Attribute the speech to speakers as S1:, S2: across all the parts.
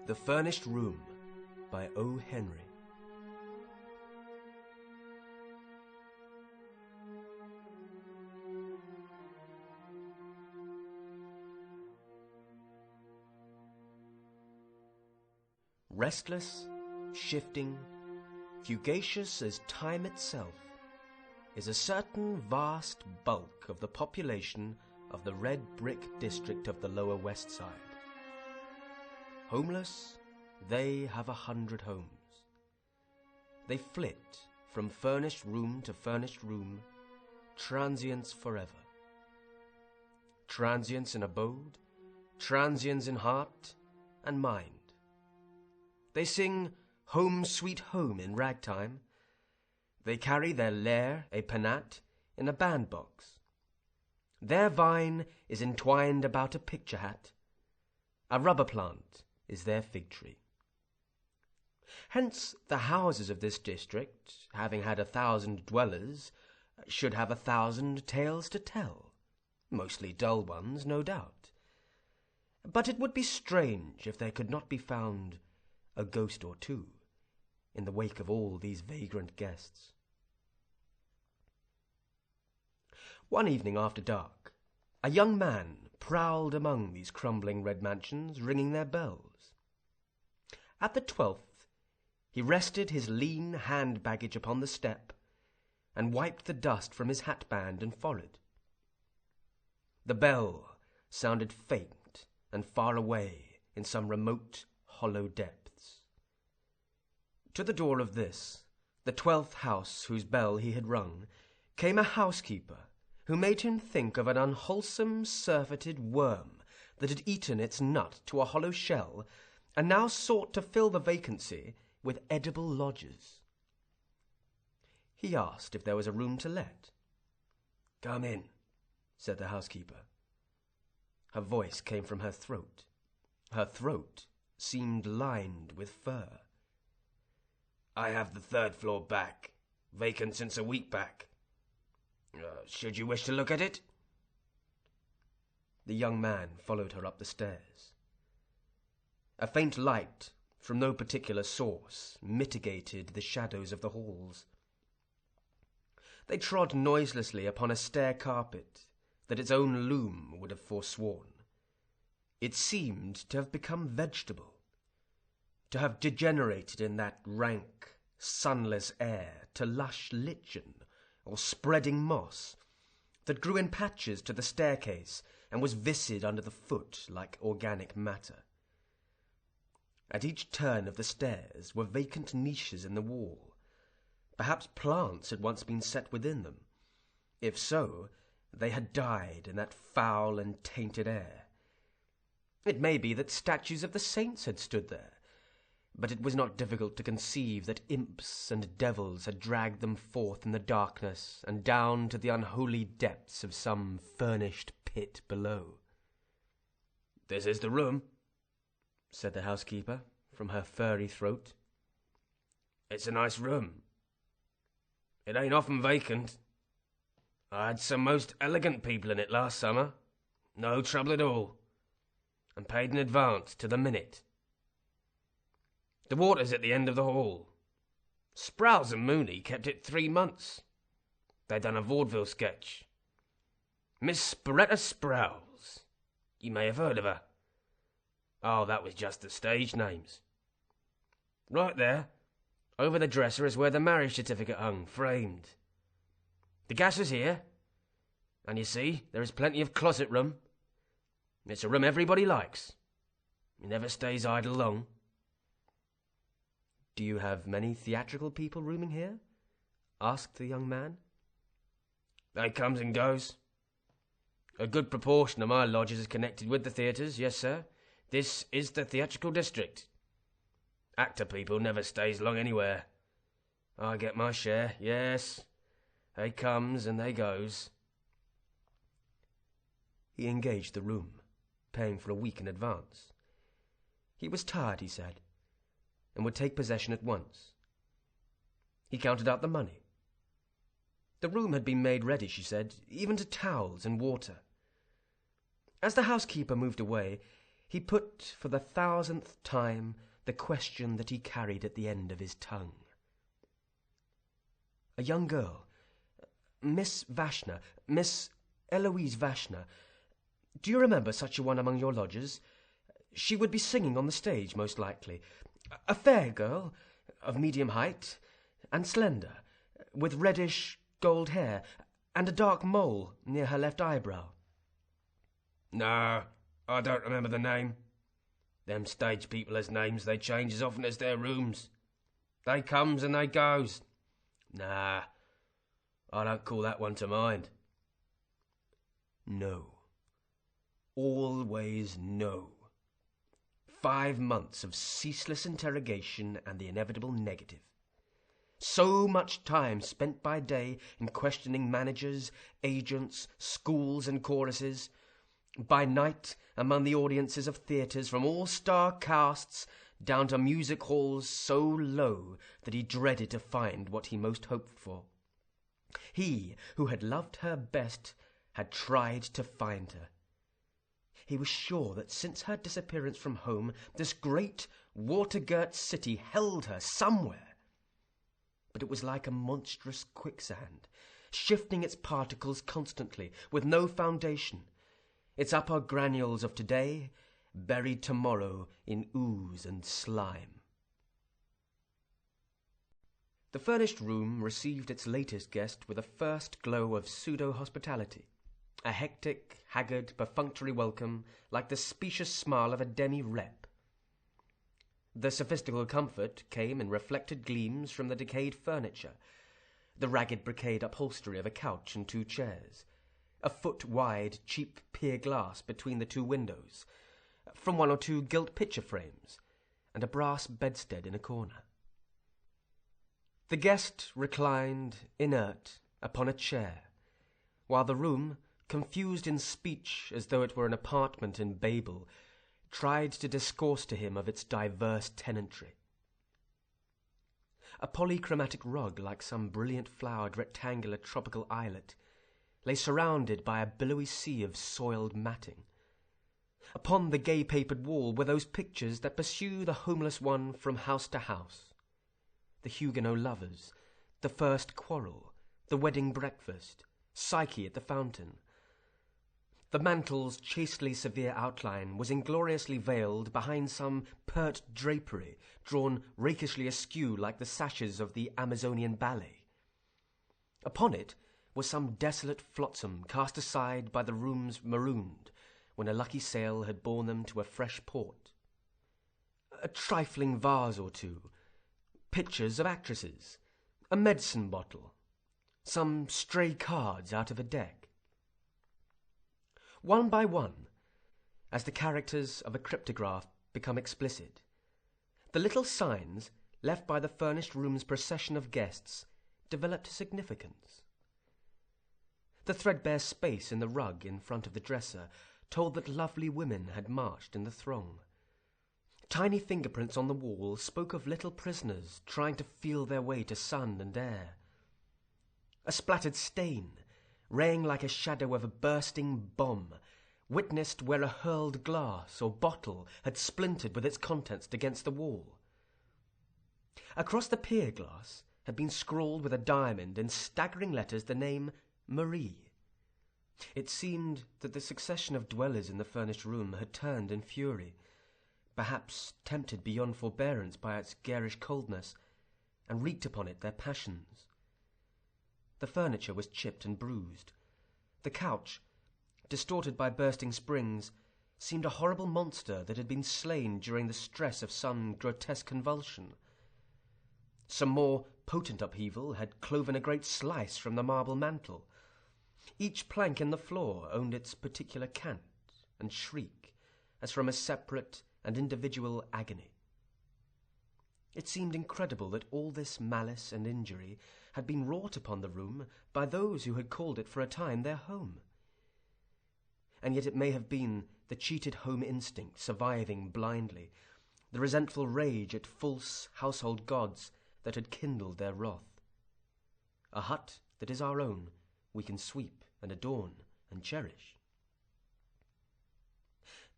S1: The Furnished Room by O. Henry. Restless, shifting, fugacious as time itself, is a certain vast bulk of the population of the red brick district of the Lower West Side. Homeless, they have 100 homes. They flit from furnished room to furnished room, transients forever. Transients in abode, transients in heart and mind. They sing Home Sweet Home in ragtime. They carry their lair, a penat, in a bandbox. Their vine is entwined about a picture hat. A rubber plant is their fig tree. Hence the houses of this district, having had 1,000 dwellers, should have 1,000 tales to tell, mostly dull ones, no doubt. But it would be strange if there could not be found a ghost or two in the wake of all these vagrant guests. One evening after dark, a young man prowled among these crumbling red mansions, ringing their bells. At the 12th, he rested his lean hand baggage upon the step and wiped the dust from his hatband and forehead. The bell sounded faint and far away in some remote, hollow depths. To the door of this, the 12th house whose bell he had rung, came a housekeeper who made him think of an unwholesome, surfeited worm that had eaten its nut to a hollow shell and now sought to fill the vacancy with edible lodgers. He asked if there was a room to let. "Come in," said the housekeeper. Her voice came from her throat. Her throat seemed lined with fur. "I have the 3rd floor back, vacant since a week back. Should you wish to look at it?" The young man followed her up the stairs. A faint light from no particular source mitigated the shadows of the halls. They trod noiselessly upon a stair carpet that its own loom would have forsworn. It seemed to have become vegetable, to have degenerated in that rank, sunless air to lush lichen or spreading moss that grew in patches to the staircase and was viscid under the foot like organic matter. At each turn of the stairs were vacant niches in the wall. Perhaps plants had once been set within them. If so, they had died in that foul and tainted air. It may be that statues of the saints had stood there, but it was not difficult to conceive that imps and devils had dragged them forth in the darkness and down to the unholy depths of some furnished pit below. "This is the room," said the housekeeper from her furry throat. "It's a nice room. It ain't often vacant. I had some most elegant people in it last summer. No trouble at all. And paid in advance to the minute. The water's at the end of the hall. Sprowls and Mooney kept it 3 months. They done a vaudeville sketch. Miss Beretta Sprowls. You may have heard of her. Oh, that was just the stage names. Right there, over the dresser, is where the marriage certificate hung, framed. The gas is here, and you see, there is plenty of closet room. It's a room everybody likes. It never stays idle long." "Do you have many theatrical people rooming here?" asked the young man. "They comes and goes. A good proportion of my lodgers is connected with the theatres, yes, sir. This is the theatrical district. Actor people never stays long anywhere. I get my share, yes. They comes and they goes." He engaged the room, paying for a week in advance. He was tired, he said, and would take possession at once. He counted out the money. The room had been made ready, she said, even to towels and water. As the housekeeper moved away, He put for the 1,000th time the question that he carried at the end of his tongue. A young girl, Miss Vashna, Miss Eloise Vashna. Do you remember such a one among your lodgers? She would be singing on the stage, most likely. A fair girl, of medium height, and slender, with reddish gold hair, and a dark mole near her left eyebrow.
S2: No, I don't remember the name. Them stage people has names they change as often as their rooms. They comes and they goes. Nah, I don't call that one to mind.
S1: No. Always no. 5 months of ceaseless interrogation and the inevitable negative. So much time spent by day in questioning managers, agents, schools and choruses. By night among the audiences of theatres from all-star casts down to music halls so low that he dreaded to find what he most hoped for. He, who had loved her best, had tried to find her. He was sure that since her disappearance from home, this great water-girt city held her somewhere. But it was like a monstrous quicksand, shifting its particles constantly, with no foundation, its upper granules of today buried tomorrow in ooze and slime. The Furnished Room received its latest guest with a first glow of pseudo-hospitality. A hectic, haggard, perfunctory welcome, like the specious smile of a demi-rep. The sophistical comfort came in reflected gleams from the decayed furniture, the ragged brocade upholstery of a couch and 2 chairs, a foot-wide, cheap pier glass between the 2 windows, from 1 or 2 gilt picture frames, and a brass bedstead in a corner. The guest reclined, inert, upon a chair, while the room, confused in speech as though it were an apartment in Babel, tried to discourse to him of its diverse tenantry. A polychromatic rug, like some brilliant-flowered rectangular tropical islet, lay surrounded by a billowy sea of soiled matting. Upon the gay-papered wall were those pictures that pursue the homeless one from house to house. The Huguenot lovers, the first quarrel, the wedding breakfast, Psyche at the fountain. The mantle's chastely severe outline was ingloriously veiled behind some pert drapery drawn rakishly askew like the sashes of the Amazonian ballet. Upon it was some desolate flotsam cast aside by the rooms marooned when a lucky sail had borne them to a fresh port. A trifling vase or 2, pictures of actresses, a medicine bottle, some stray cards out of a deck. One by one, as the characters of a cryptograph become explicit, the little signs left by the Furnished Room's procession of guests developed significance. The threadbare space in the rug in front of the dresser told that lovely women had marched in the throng. Tiny fingerprints on the wall spoke of little prisoners trying to feel their way to sun and air. A splattered stain, raying like a shadow of a bursting bomb, witnessed where a hurled glass or bottle had splintered with its contents against the wall. Across the pier glass had been scrawled with a diamond in staggering letters the name Marie. It seemed that the succession of dwellers in the Furnished Room had turned in fury, perhaps tempted beyond forbearance by its garish coldness, and wreaked upon it their passions. The furniture was chipped and bruised. The couch, distorted by bursting springs, seemed a horrible monster that had been slain during the stress of some grotesque convulsion. Some more potent upheaval had cloven a great slice from the marble mantel. Each plank in the floor owned its particular cant and shriek, as from a separate and individual agony. It seemed incredible that all this malice and injury had been wrought upon the room by those who had called it for a time their home. And yet it may have been the cheated home instinct surviving blindly, the resentful rage at false household gods that had kindled their wrath. A hut that is our own we can sweep and adorn and cherish.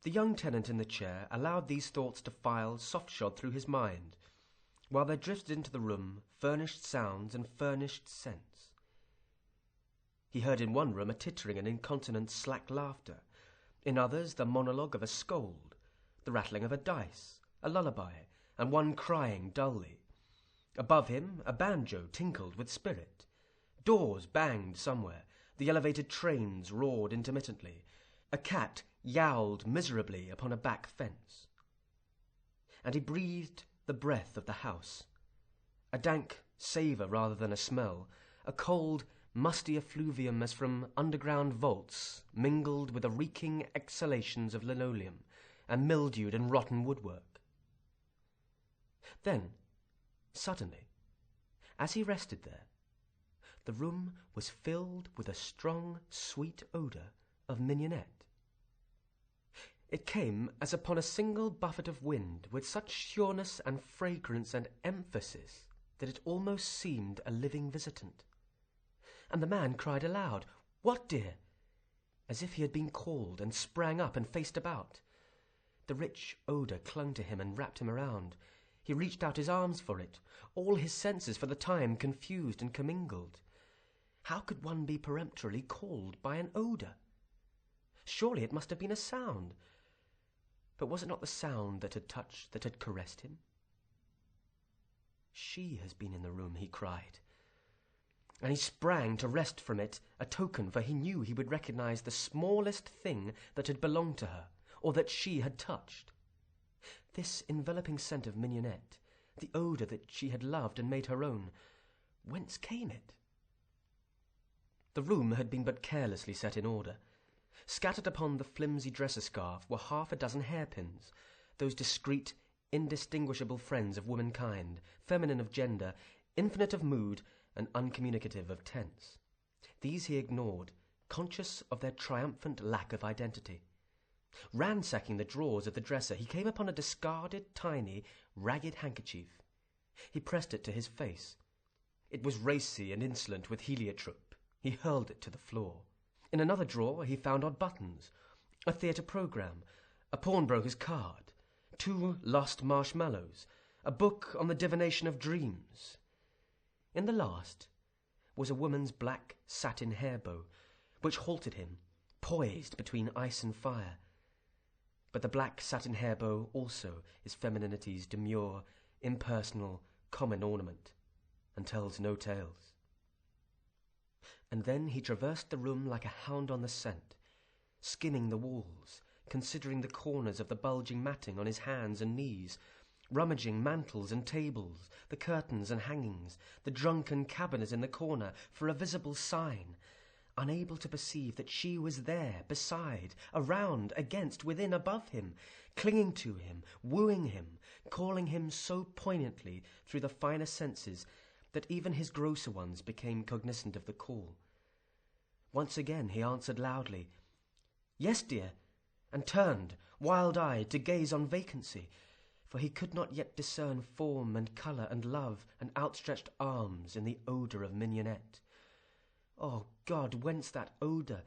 S1: The young tenant in the chair allowed these thoughts to file soft-shod through his mind, while there drifted into the room furnished sounds and furnished scents. He heard in one room a tittering and incontinent slack laughter, in others the monologue of a scold, the rattling of a dice, a lullaby, and one crying dully. Above him a banjo tinkled with spirit. Doors banged somewhere, the elevated trains roared intermittently. A cat yowled miserably upon a back fence. And he breathed the breath of the house, a dank savour rather than a smell, a cold, musty effluvium as from underground vaults, mingled with the reeking exhalations of linoleum and mildewed and rotten woodwork. Then, suddenly, as he rested there, the room was filled with a strong, sweet odour of mignonette. It came as upon a single buffet of wind, with such sureness and fragrance and emphasis that it almost seemed a living visitant. And the man cried aloud, "What, dear?" as if he had been called, and sprang up and faced about. The rich odour clung to him and wrapped him around. He reached out his arms for it, all his senses for the time confused and commingled. How could one be peremptorily called by an odour? Surely it must have been a sound. But was it not the sound that had touched, that had caressed him? "She has been in the room," he cried. And he sprang to wrest from it a token, for he knew he would recognize the smallest thing that had belonged to her, or that she had touched. This enveloping scent of mignonette, the odour that she had loved and made her own, whence came it? The room had been but carelessly set in order. Scattered upon the flimsy dresser-scarf were half a dozen hairpins, those discreet, indistinguishable friends of womankind, feminine of gender, infinite of mood, and uncommunicative of tense. These he ignored, conscious of their triumphant lack of identity. Ransacking the drawers of the dresser, he came upon a discarded, tiny, ragged handkerchief. He pressed it to his face. It was racy and insolent with heliotrope. He hurled it to the floor. In another drawer he found odd buttons, a theatre programme, a pawnbroker's card, 2 lost marshmallows, a book on the divination of dreams. In the last was a woman's black satin hairbow, which halted him, poised between ice and fire. But the black satin hairbow also is femininity's demure, impersonal, common ornament, and tells no tales. And then he traversed the room like a hound on the scent, skimming the walls, considering the corners of the bulging matting on his hands and knees, rummaging mantels and tables, the curtains and hangings, the drunken cabinet in the corner, for a visible sign, unable to perceive that she was there, beside, around, against, within, above him, clinging to him, wooing him, calling him so poignantly through the finer senses that even his grosser ones became cognizant of the call. Once again he answered loudly, "Yes, dear," and turned, wild-eyed, to gaze on vacancy, for he could not yet discern form and colour and love and outstretched arms in the odour of mignonette. Oh God, whence that odour?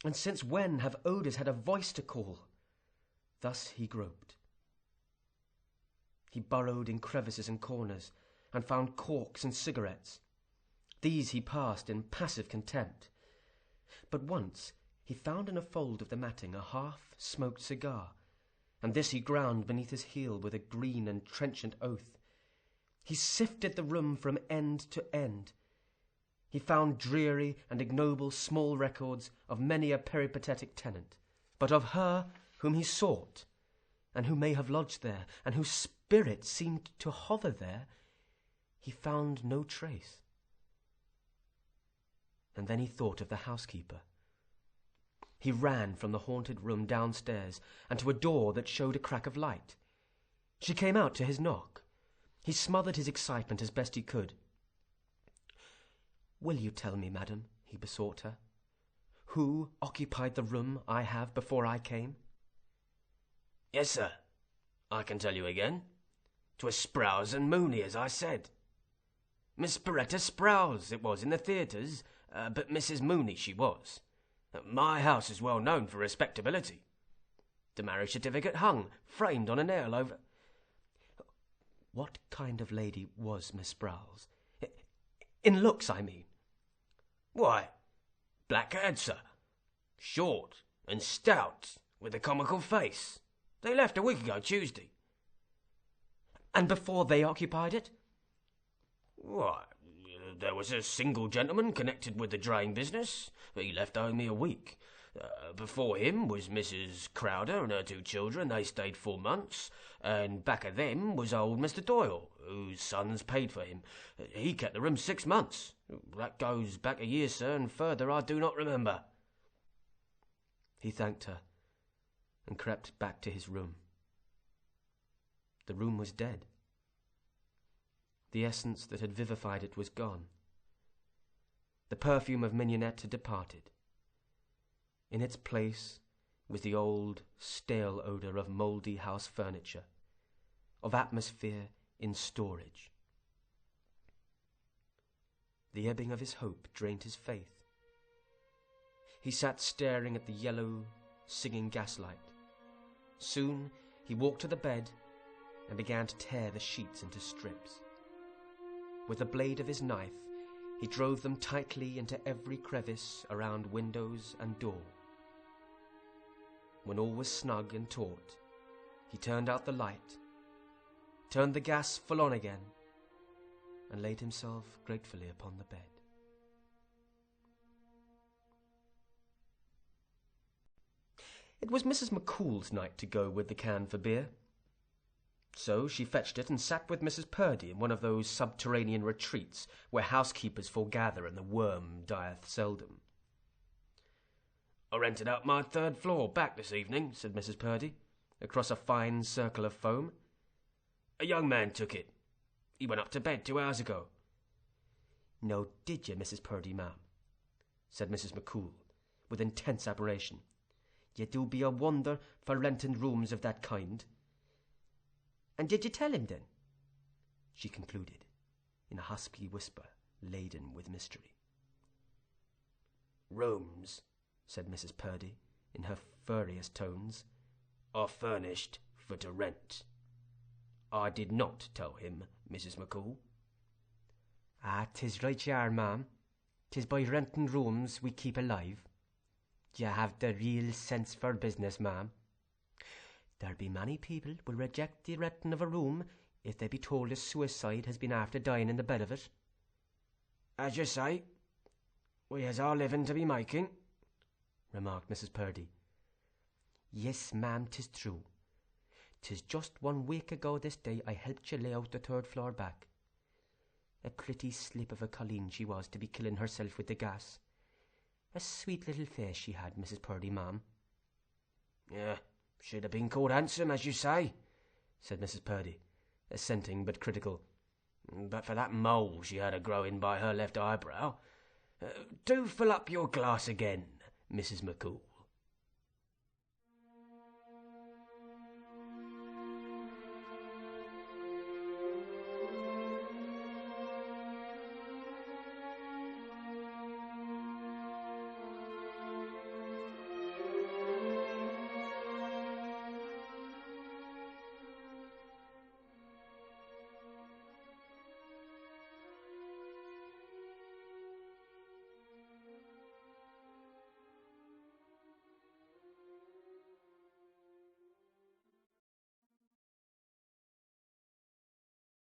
S1: And since when have odours had a voice to call? Thus he groped. He burrowed in crevices and corners, and found corks and cigarettes. These he passed in passive contempt. But once he found in a fold of the matting a half-smoked cigar, and this he ground beneath his heel with a green and trenchant oath. He sifted the room from end to end. He found dreary and ignoble small records of many a peripatetic tenant, but of her whom he sought, and who may have lodged there, and whose spirit seemed to hover there, he found no trace. And then he thought of the housekeeper. He ran from the haunted room downstairs and to a door that showed a crack of light. She came out to his knock. He smothered his excitement as best he could. "Will you tell me, madam," he besought her, "who occupied the room I have before I came?"
S2: "Yes, sir. I can tell you again. 'Twas Sprowls and Mooney, as I said. Miss Beretta Sprowls it was in the theatres, but Mrs. Mooney she was. My house is well known for respectability."
S1: The marriage certificate hung, framed on a nail over... What kind of lady was Miss Sprowls? In looks, I mean.
S2: Why, black-haired, sir. Short and stout, with a comical face. They left a week ago Tuesday.
S1: And before they occupied it?
S2: Why, there was a single gentleman connected with the draying business. He left only a week. Before him was Mrs. Crowder and her 2 children. They stayed 4 months. And back of them was old Mr. Doyle, whose sons paid for him. He kept the room 6 months. That goes back a year, sir, and further I do not remember.
S1: He thanked her and crept back to his room. The room was dead. The essence that had vivified it was gone. The perfume of mignonette had departed. In its place was the old, stale odour of mouldy house furniture, of atmosphere in storage. The ebbing of his hope drained his faith. He sat staring at the yellow, singing gaslight. Soon he walked to the bed and began to tear the sheets into strips. With the blade of his knife, he drove them tightly into every crevice around windows and door. When all was snug and taut, he turned out the light, turned the gas full on again, and laid himself gratefully upon the bed. It was Mrs. McCool's night to go with the can for beer. So she fetched it and sat with Mrs. Purdy in one of those subterranean retreats where housekeepers foregather and the worm dieth seldom.
S2: "I rented out my 3rd floor back this evening," said Mrs. Purdy, across a fine circle of foam. "A young man took it. He went up to bed 2 hours ago."
S1: "No, did you, Mrs. Purdy, ma'am?" said Mrs. McCool, with intense admiration. "You do be a wonder for renting rooms of that kind." "And did you tell him then?" she concluded, in a husky whisper laden with mystery.
S2: "Rooms," said Mrs. Purdy, in her furriest tones, "are furnished for to rent. I did not tell him, Mrs. McCool."
S1: "Ah, 'tis right you are, ma'am. 'Tis by renting rooms we keep alive. You have the real sense for business, ma'am. There'll be many people will reject the renting of a room if they be told a suicide has been after dying in the bed of it."
S2: "As you say, we has our living to be making,"
S1: remarked Mrs. Purdy. "Yes, ma'am, 'tis true. 'Tis just 1 week ago this day I helped you lay out the 3rd floor back. A pretty slip of a colleen she was to be killing herself with the gas. A sweet little face she had, Mrs. Purdy, ma'am."
S2: "Yeah, she'd have been called handsome, as you say,"
S1: said Mrs. Purdy, assenting but critical.
S2: "But for that mole she had a growing by her left eyebrow. Do fill up your glass again, Mrs. McCool."